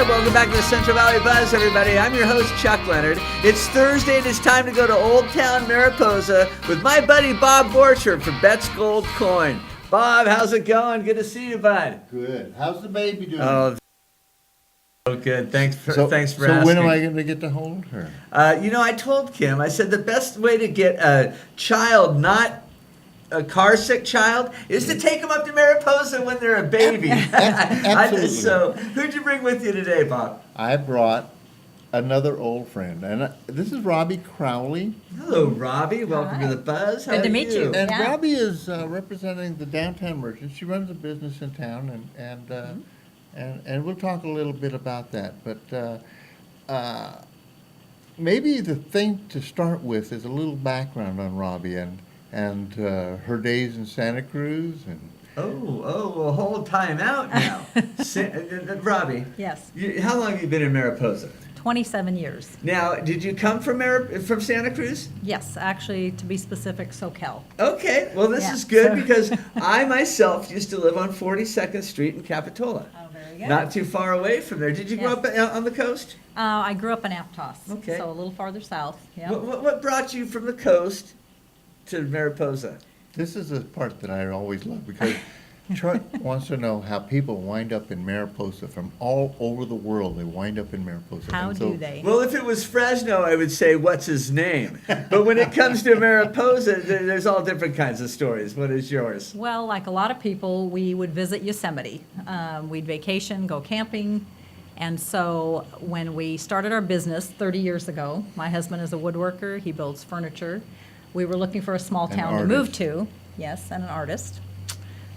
Hi, welcome back to the Central Valley Buzz, everybody. I'm your host, Chuck Leonard. It's Thursday, and it's time to go to Old Town Mariposa with my buddy Bob Borchert from Bet's Gold Coin. Bob, how's it going? Good to see you, bud. Good. How's the baby doing? Oh, good. Thanks for asking. So when am I going to get to hold her? I told Kim, I said the best way to get a child, not a car sick child, is to take them up to Mariposa when they're a baby. Absolutely. So who'd you bring with you today, Bob? I brought another old friend, and this is Robbie Crowley. Hello, Robbie. Welcome to the Buzz. How Good to are meet you. And Yeah. Robbie is representing the downtown merchants. She runs a business in town, and we'll talk a little bit about that. But maybe the thing to start with is a little background on Robbie and her days in Santa Cruz and. Well, hold time out now. Robbie. Yes. How long have you been in Mariposa? 27 years. Now, did you come from Santa Cruz? Yes, actually, to be specific, SoCal. Okay, well, this Yeah, is good so- because I myself used to live on 42nd Street in Capitola. Oh, very good. Not too far away from there. Did you grow up on the coast? I grew up in Aptos, Okay. so a little farther south. Yeah. What brought you from the coast to Mariposa? This is the part that I always love because Troy wants to know how people wind up in Mariposa from all over the world. They wind up in Mariposa. How And so do they? Well, if it was Fresno, I would say, what's his name? But when it comes to Mariposa, there's all different kinds of stories. What is yours? Well, like a lot of people, we would visit Yosemite. We'd vacation, go camping. And so when we started our business 30 years ago, my husband is a woodworker. He builds furniture. We were looking for a small An town to move artist. to. Yes, and an artist.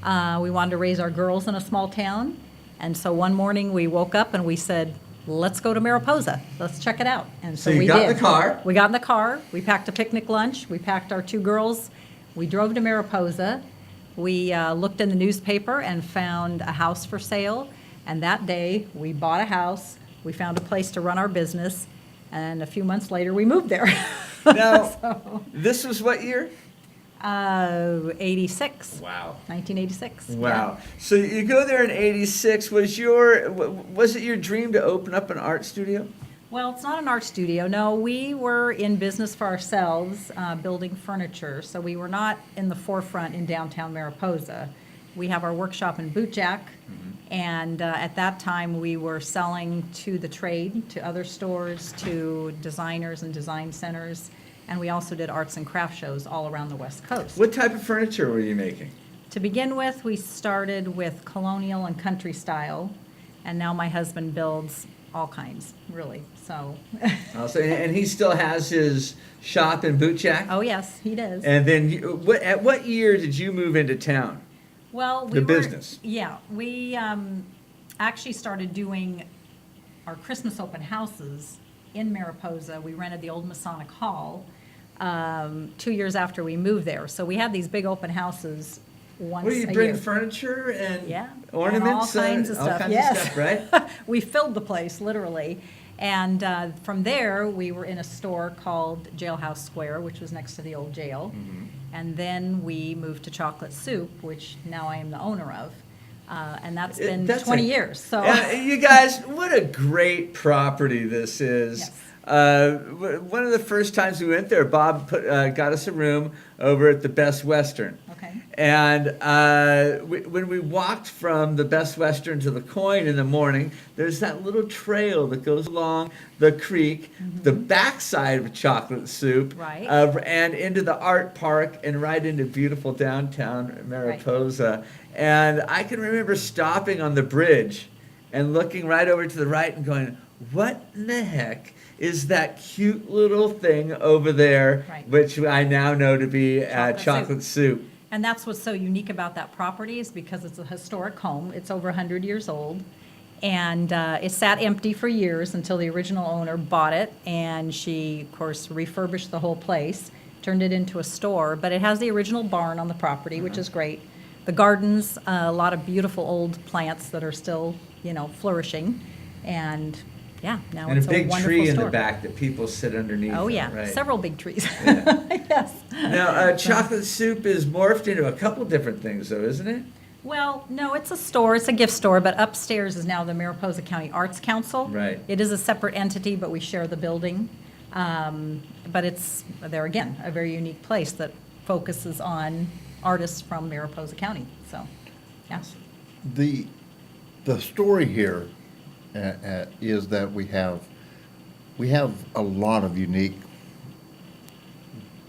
We wanted to raise our girls in a small town. And so one morning we woke up and we said, let's go to Mariposa. Let's check it out. And so you we got in did. the car. We got in the car. We packed a picnic lunch. We packed our two girls. We drove to Mariposa. We looked in the newspaper and found a house for sale. And that day we bought a house. We found a place to run our business. And a few months later we moved there. Now, this was what year? 86. Wow. 1986. Wow. So you go there in 86. Was it your dream to open up an art studio? Well, it's not an art studio. No, we were in business for ourselves, building furniture. So we were not in the forefront in downtown Mariposa. We have our workshop in Bootjack. And at that time, we were selling to the trade, to other stores, to designers and design centers. And we also did arts and craft shows all around the West Coast. What type of furniture were you making? To begin with, we started with colonial and country style. And now my husband builds all kinds, really. So, Also, and he still has his shop in Bootjack? oh, yes, he does. And then, at what year did you move into town? Well, The business. Yeah, we actually started doing our Christmas open houses in Mariposa. We rented the old Masonic Hall 2 years after we moved there. So we had these big open houses once What do you a bring? year. Furniture and Yeah, ornaments? and all kinds of all stuff. kinds Yes. of stuff, right? We filled the place, literally. And from there, we were in a store called Jailhouse Square, which was next to the old jail. Mm-hmm. And then we moved to Chocolate Soup, which now I am the owner of. And that's been That's 20 years. So You guys, what a great property this is. Yes. One of the first times we went there, Bob got us a room over at the Best Western. Okay. And when we walked from the Best Western to the Coin in the morning, there's that little trail that goes along the creek, the backside of Chocolate Soup, Right. and into the art park and right into beautiful downtown Mariposa. And I can remember stopping on the bridge and looking right over to the right and going, what in the heck is that cute little thing over there, Right. which I now know to be Chocolate Chocolate Soup. And that's what's so unique about that property is because it's a historic home. It's over 100 years old. And it sat empty for years until the original owner bought it. And she, of course, refurbished the whole place, turned it into a store. But it has the original barn on the property, which is great. The gardens, a lot of beautiful old plants that are still, flourishing. And yeah, now And it's a big wonderful tree in store. the back that people sit underneath. Oh, yeah, right. several big trees. Yeah. Yes. Now, Chocolate Soup is morphed into a couple different things, though, isn't it? Well, no, it's a store, it's a gift store, but upstairs is now the Mariposa County Arts Council. Right. It is a separate entity, but we share the building. But it's, there again, a very unique place that focuses on artists from Mariposa County, so, yeah. The story here is that we have a lot of unique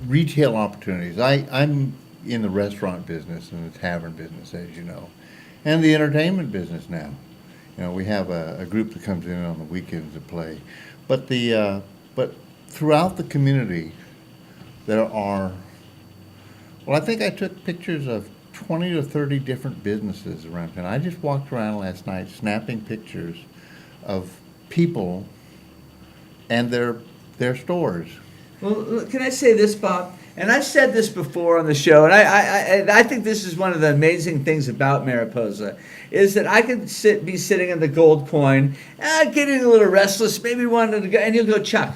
retail opportunities. I'm in the restaurant business and the tavern business, as you know, and the entertainment business now. You know, we have a group that comes in on the weekends to play, but but throughout the community there are. Well, I think I took pictures of 20 to 30 different businesses around town. I just walked around last night snapping pictures of people and their stores. Well, can I say this, Bob? And I've said this before on the show, and I think this is one of the amazing things about Mariposa, is that I could be sitting in the Gold Coin, getting a little restless, maybe wanting to go, and you'll go, Chuck,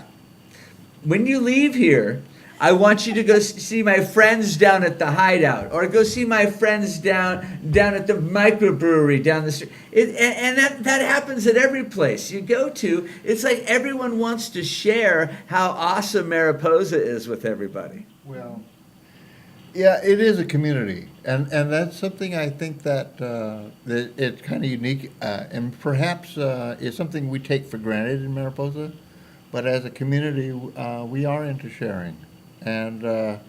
when you leave here, I want you to go see my friends down at the Hideout, or go see my friends down at the microbrewery down the street. And that happens at every place you go to. It's like everyone wants to share how awesome Mariposa is with everybody. Well, yeah, it is a community, and that's something I think that it's kind of unique, and perhaps is something we take for granted in Mariposa. But as a community, we are into sharing. And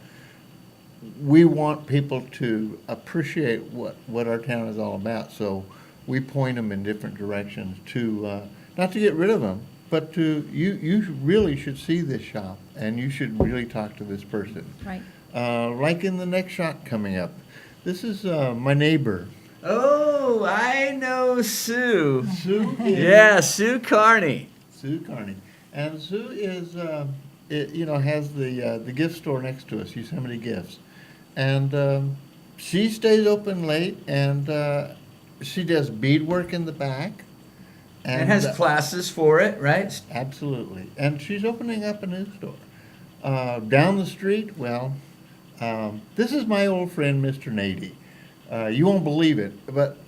we want people to appreciate what our town is all about. So we point them in different directions to, not to get rid of them, but to, you really should see this shop and you should really talk to this person. Right. Like in the next shot coming up. This is my neighbor. Oh, I know Sue. Sue. Yeah, Sue Carney. Sue Carney. And Sue is, has the gift store next to us, Yosemite Gifts. And she stays open late, and she does beadwork in the back. And has classes for it, right? Absolutely. And she's opening up a new store. Down the street, this is my old friend, Mr. Nady. You won't believe it, but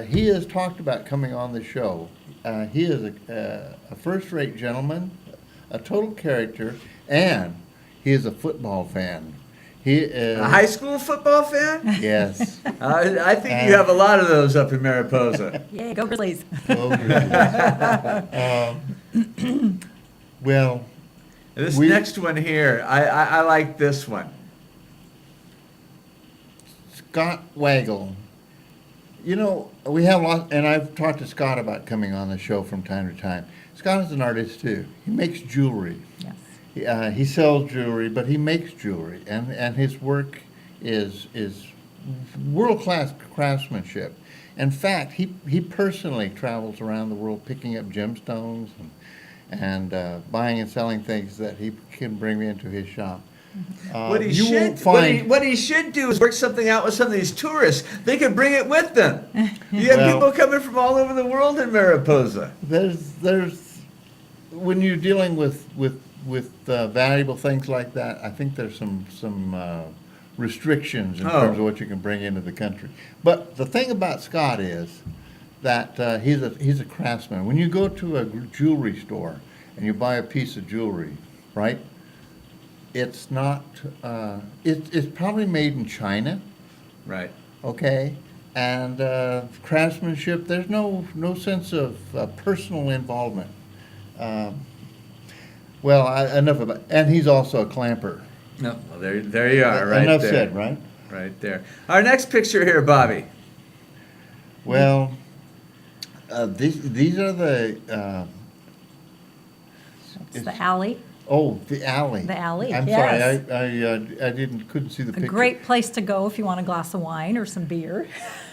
he has talked about coming on the show. He is a first-rate gentleman, a total character, and he is a football fan. He is A high school football fan? Yes. I think you have a lot of those up in Mariposa. Yay, go Grizzlies. Well, This We- next one here, I like this one. Scott Waggle. You know, we have lots, and I've talked to Scott about coming on the show from time to time. Scott is an artist too. He makes jewelry. Yes. He sells jewelry, but he makes jewelry, and his work is world-class craftsmanship. In fact, he personally travels around the world picking up gemstones and buying and selling things that he can bring into his shop. What he you should won't find what he should do is work something out with some of these tourists. They could bring it with them. You have Well- people coming from all over the world in Mariposa. there's when you're dealing with valuable things like that, I think there's some restrictions in terms of what you can bring into the country. But the thing about Scott is that he's a craftsman. When you go to a jewelry store and you buy a piece of jewelry, right? It's not. It's probably made in China. Right. Okay, and craftsmanship. There's no sense of personal involvement. Enough about. And he's also a clamper. No, well, there you are, right Enough there. said, right? Right there. Our next picture here, Bobby. Well, these are the. It's the alley. Oh, the alley. The alley, I'm yes. sorry, I couldn't see the A picture. great place to go if you want a glass of wine or some beer.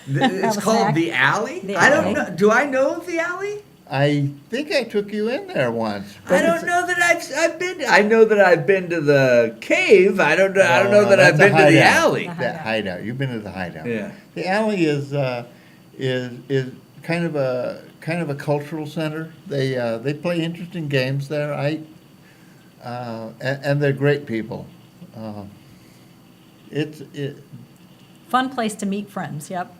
It's a called snack. the Alley. The I don't Alley. know. Do I know of the Alley? I think I took you in there once. I don't know that I've been. I know that I've been to the cave. I don't know. I don't know that I've been to the alley. The hideout. You've been to the hideout. Yeah. The alley is kind of a cultural center. They play interesting games there. And they're great people. Fun place to meet friends, yep.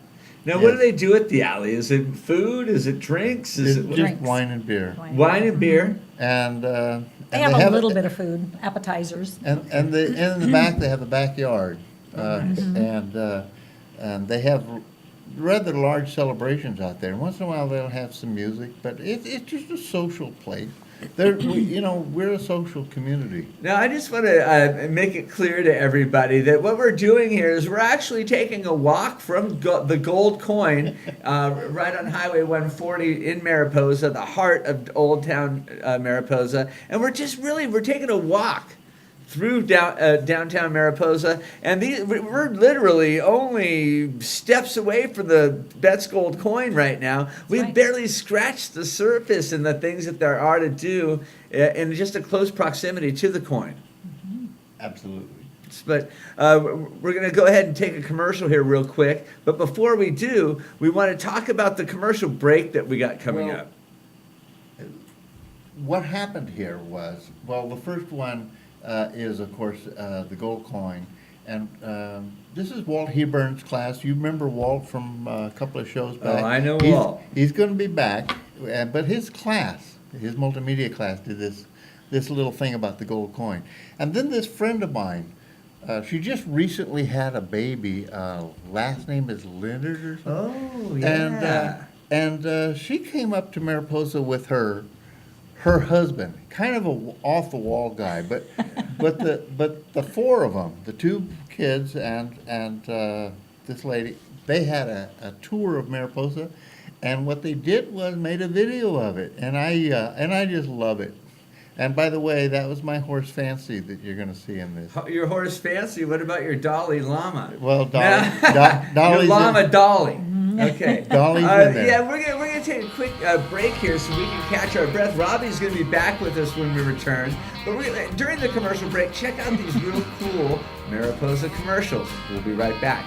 Now, what do Yes. they do at the alley? Is it food? Is it drinks? Is It's it just Drinks. wine and beer. wine and beer? And They have a little bit of food, appetizers. And in the back, they have a backyard. And they have rather large celebrations out there. Once in a while, they'll have some music, but it's just a social place. We're a social community. Now, I just want to make it clear to everybody that what we're doing here is we're actually taking a walk from the Gold Coin right on Highway 140 in Mariposa, the heart of Old Town Mariposa, and we're taking a walk through downtown Mariposa, and we're literally only steps away from the Bet's Gold Coin right now. We've right. barely scratched the surface and the things that there are to do in just a close proximity to the coin. Absolutely. But we're going to go ahead and take a commercial here real quick. But before we do, we want to talk about the commercial break that we got coming Well, up. What happened here was, well, the first one is, of course, the gold coin. And this is Walt Heburn's class. You remember Walt from a couple of shows back? Oh, I know Walt. He's going to be back. But his class, his multimedia class, did this little thing about the gold coin. And then this friend of mine, she just recently had a baby. Last name is Leonard or something. Oh, yeah. And she came up to Mariposa with her husband, kind of a off the wall guy, but the four of them, the two kids and this lady, they had a tour of Mariposa, and what they did was made a video of it, and I just love it. And by the way, that was my horse Fancy that you're going to see in this. Your horse Fancy, what about your Dolly Llama? Well, Your Dolly's llama Dolly. Okay. Dolly's in there. Yeah, we're gonna take a quick break here so we can catch our breath. Robbie's gonna be back with us when we return. But during the commercial break, check out these real cool Mariposa commercials. We'll be right back.